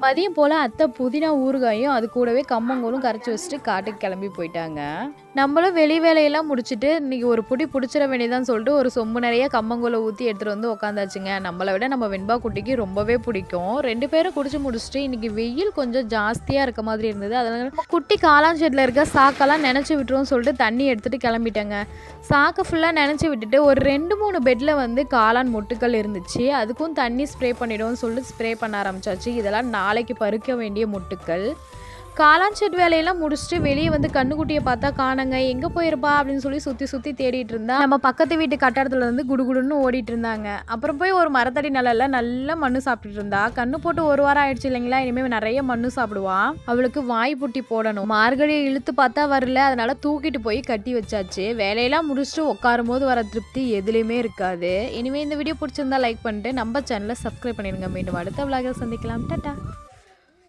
மதியம் போல் அத்தை புதினா ஊறுகாயும் அது கூடவே கம்மங்கூழும் கரைச்சி வச்சுட்டு காட்டுக்கு கிளம்பி போயிட்டாங்க. நம்மளும் வெளி வேலையெல்லாம் முடிச்சுட்டு இன்னைக்கு ஒரு புடி பிடிச்சிட வேண்டியதான் சொல்லிட்டு ஒரு சொம்பு நிறைய கம்மங்கூழ ஊற்றி எடுத்துகிட்டு வந்து உட்காந்தாச்சுங்க. நம்மளை விட நம்ம வெண்பா குட்டிக்கு ரொம்பவே பிடிக்கும். 2 பேரும் குடிச்சு முடிச்சுட்டு இன்னைக்கு வெயில் கொஞ்சம் ஜாஸ்தியாக இருக்க மாதிரி இருந்தது. அதனால குட்டி காளான் ஷெட்டில் இருக்க சாக்கெல்லாம் நினச்சி விட்டுருவோம்னு சொல்லிட்டு தண்ணி எடுத்துகிட்டு கிளம்பிட்டேங்க. சாக்கை ஃபுல்லாக நினச்சி விட்டுட்டு ஒரு 2-3 பெட்டில் வந்து காளான் மொட்டுக்கள் இருந்துச்சு. அதுக்கும் தண்ணி ஸ்ப்ரே பண்ணிவிடுவோம்னு சொல்லிட்டு ஸ்ப்ரே பண்ண ஆரம்பிச்சாச்சு. இதெல்லாம் நாளைக்கு பறிக்க வேண்டிய மொட்டுக்கள். காளான் ஷெட் வேலையெல்லாம் முடிச்சுட்டு வெளியே வந்து கண்ணுக்குட்டியை பார்த்தா காணங்க, எங்கே போயிருப்பா அப்படின்னு சொல்லி சுற்றி சுற்றி தேடிட்டு இருந்தா நம்ம பக்கத்து வீட்டு கட்டடத்துல இருந்து குடுகுடுன்னு ஓடிட்டு இருந்தாங்க. அப்புறம் போய் ஒரு மரத்தடி நிழல்ல நல்லா மண்ணு சாப்பிட்டுட்டு இருந்தா. கண்ணு போட்டு 1 வாரம் ஆயிடுச்சு இல்லைங்களா, இனிமேல் நிறைய மண்ணு சாப்பிடுவா. அவளுக்கு வாய் புட்டி போடணும். மார்கழியை இழுத்து பார்த்தா வரல, அதனால தூக்கிட்டு போய் கட்டி வச்சாச்சு. வேலையெல்லாம் முடிச்சுட்டு உட்காரும் போது வர திருப்தி எதுலையுமே இருக்காது. இனிமேல் இந்த வீடியோ பிடிச்சிருந்தா லைக் பண்ணிட்டு நம்ம சேனலை சப்ஸ்கிரைப் பண்ணிடுங்க. மீண்டும் அடுத்த விழாவில் சந்திக்கலாம். டாடா.